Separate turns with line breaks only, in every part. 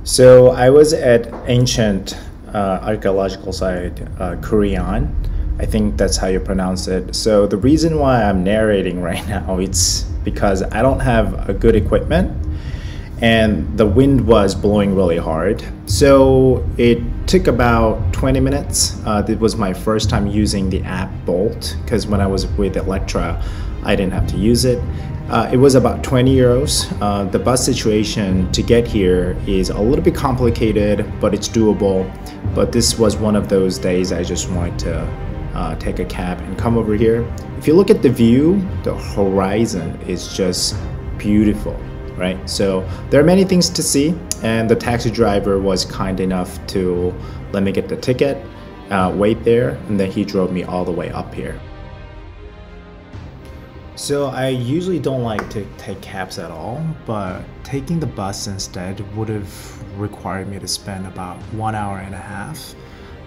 So I was at ancient archaeological site, Kourion. I think that's how you pronounce it. So the reason why I'm narrating right now, it's because I don't have a good equipment and the wind was blowing really hard. So it took about 20 minutes. It was my first time using the app Bolt, because when I was with Electra, I didn't have to use it. It was about 20 euros. The bus situation to get here is a little bit complicated, but it's doable. But this was one of those days I just wanted to take a cab and come over here. If you look at the view, the horizon is just beautiful, right? So there are many things to see, and the taxi driver was kind enough to let me get the ticket, wait there, and then he drove me all the way up here. So I usually don't like to take cabs at all, but taking the bus instead would have required me to spend about 1.5 hours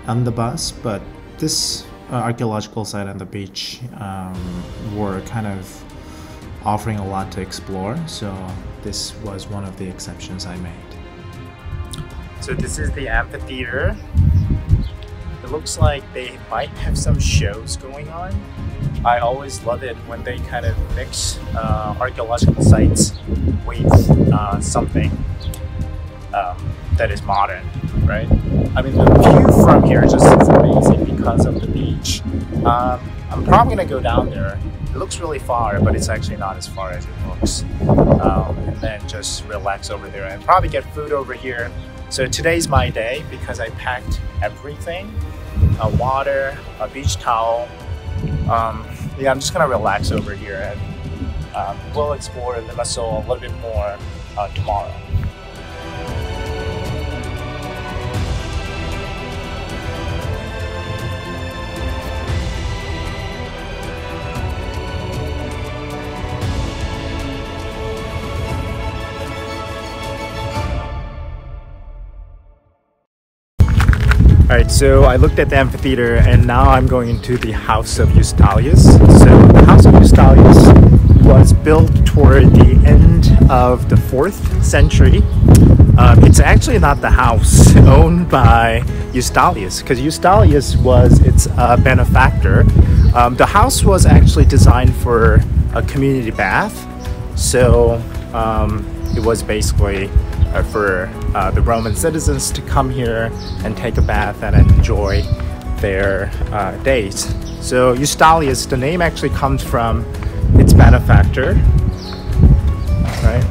on the bus. But this archaeological site on the beach were kind of offering a lot to explore, so this was one of the exceptions I made. So this is the amphitheater. It looks like they might have some shows going on. I always love it when they kind of mix archaeological sites with something that is modern, right? I mean, the view from here just is amazing because of the beach. I'm probably gonna go down there. It looks really far, but it's actually not as far as it looks. And then just relax over there and probably get food over here. So today's my day because I packed everything. Water, a beach towel. Yeah, I'm just gonna relax over here and we'll explore Limassol a little bit more tomorrow. Alright, so I looked at the amphitheater and now I'm going into the House of Eustylius. So the House of Eustylius was built toward the end of the 4th century. It's actually not the house owned by Eustylius, because Eustylius was its benefactor. The house was actually designed for a community bath, so it was basically for the Roman citizens to come here and take a bath and enjoy their days. So Eustylius, the name actually comes from its benefactor, right?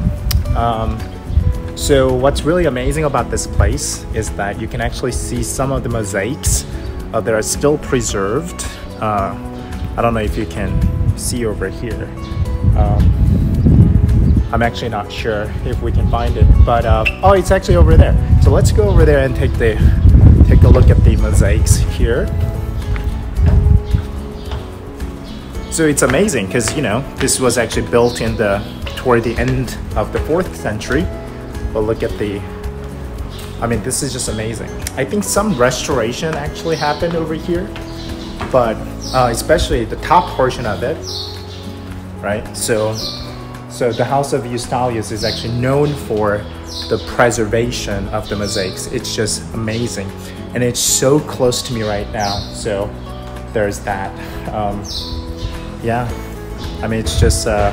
So what's really amazing about this place is that you can actually see some of the mosaics that are still preserved. I don't know if you can see over here. I'm actually not sure if we can find it, but oh, it's actually over there. So let's go over there and take a look at the mosaics here. So it's amazing because, you know, this was actually built toward the end of the 4th century. But look at I mean, this is just amazing. I think some restoration actually happened over here, but especially the top portion of it, right? So the House of Eustylius is actually known for the preservation of the mosaics. It's just amazing. And it's so close to me right now. So there's that. Yeah, I mean, it's just a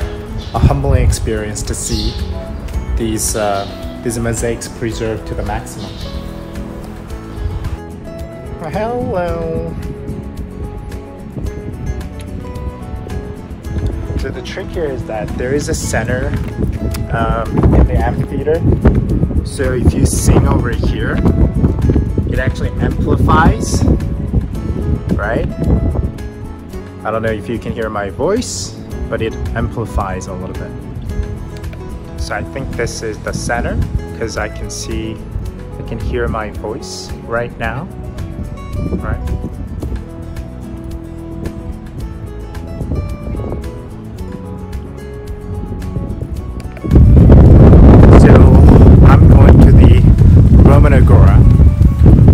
humbling experience to see these mosaics preserved to the maximum. Hello. So the trick here is that there is a center in the amphitheater. So if you sing over here, it actually amplifies, right? I don't know if you can hear my voice, but it amplifies a little bit. So I think this is the center because I can hear my voice right now, right?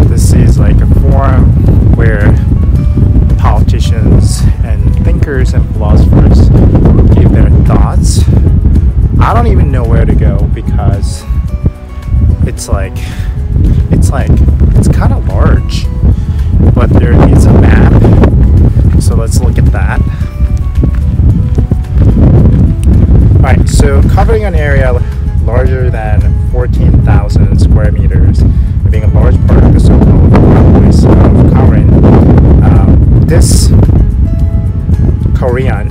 This is like a forum where politicians and thinkers and philosophers give their thoughts. I don't even know where to go because it's kind of large, but there is a map, so let's look at that. Alright, so covering an area larger than 14,000 square meters, being a large part of the so-called metropolis of Kourion. This Kourion,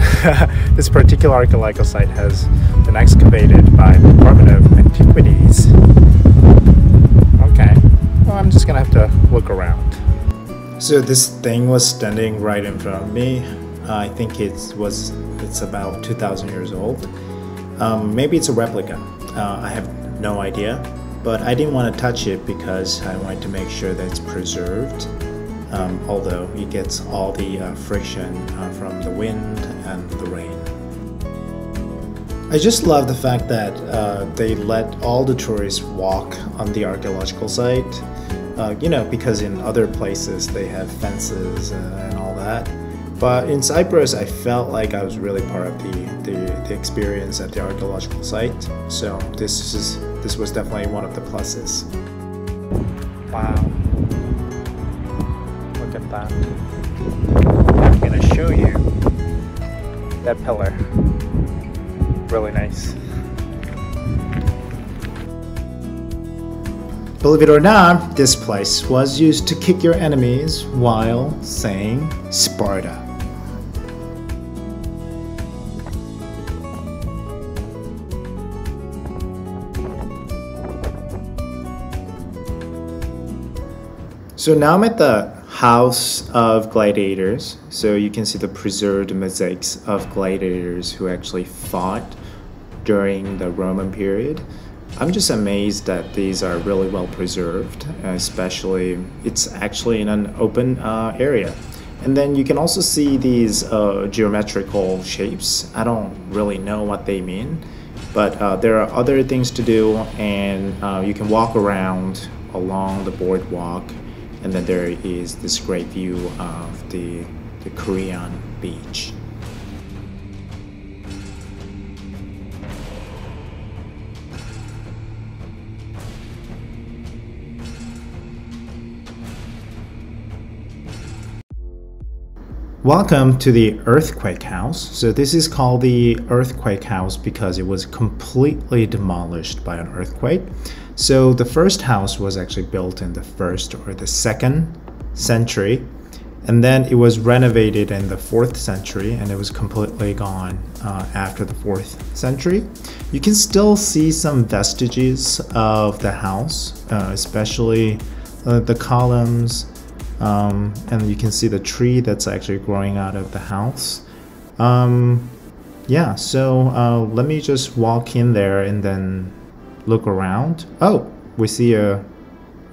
this particular archaeological site has been excavated by the Department of Antiquities. Okay, well, I'm just gonna have to look around. So this thing was standing right in front of me. I think it's about 2,000 years old. Maybe it's a replica. I have no idea, but I didn't want to touch it because I wanted to make sure that it's preserved. Although it gets all the friction from the wind and the rain. I just love the fact that they let all the tourists walk on the archaeological site. You know, because in other places they have fences and all that. But in Cyprus, I felt like I was really part of the experience at the archaeological site. So this was definitely one of the pluses. Wow. Look at that. I'm gonna show you that pillar. Really nice. Believe it or not, this place was used to kick your enemies while saying Sparta. So now I'm at the House of Gladiators, so you can see the preserved mosaics of gladiators who actually fought during the Roman period. I'm just amazed that these are really well preserved, especially it's actually in an open area. And then you can also see these geometrical shapes. I don't really know what they mean, but there are other things to do, and you can walk around along the boardwalk. And then there is this great view of the Kourion beach. Welcome to the earthquake house. So this is called the earthquake house because it was completely demolished by an earthquake. So the first house was actually built in the 1st or the 2nd century, and then it was renovated in the 4th century, and it was completely gone after the 4th century. You can still see some vestiges of the house, especially the columns, and you can see the tree that's actually growing out of the house. Yeah, so let me just walk in there and then look around. Oh, we see a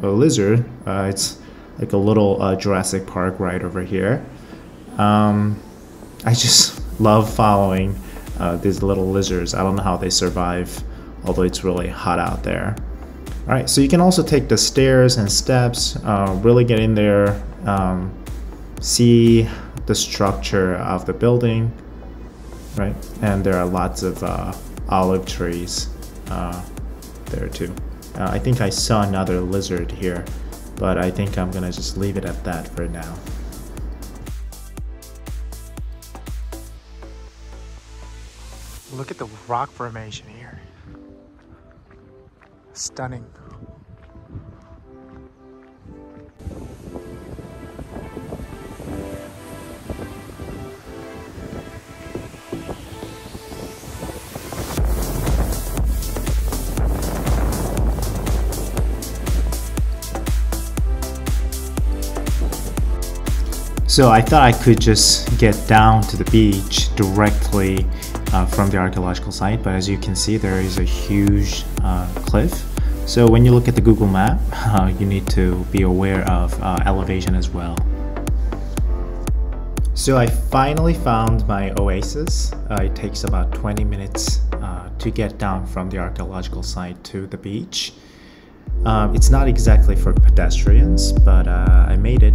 lizard. It's like a little Jurassic Park right over here. I just love following these little lizards. I don't know how they survive, although it's really hot out there. All right, so you can also take the stairs and steps, really get in there, see the structure of the building, right? And there are lots of olive trees there too. I think I saw another lizard here, but I think I'm gonna just leave it at that for now. Look at the rock formation here. Stunning. So I thought I could just get down to the beach directly from the archaeological site, but as you can see, there is a huge cliff. So when you look at the Google map, you need to be aware of elevation as well. So I finally found my oasis. It takes about 20 minutes to get down from the archaeological site to the beach. It's not exactly for pedestrians, but I made it.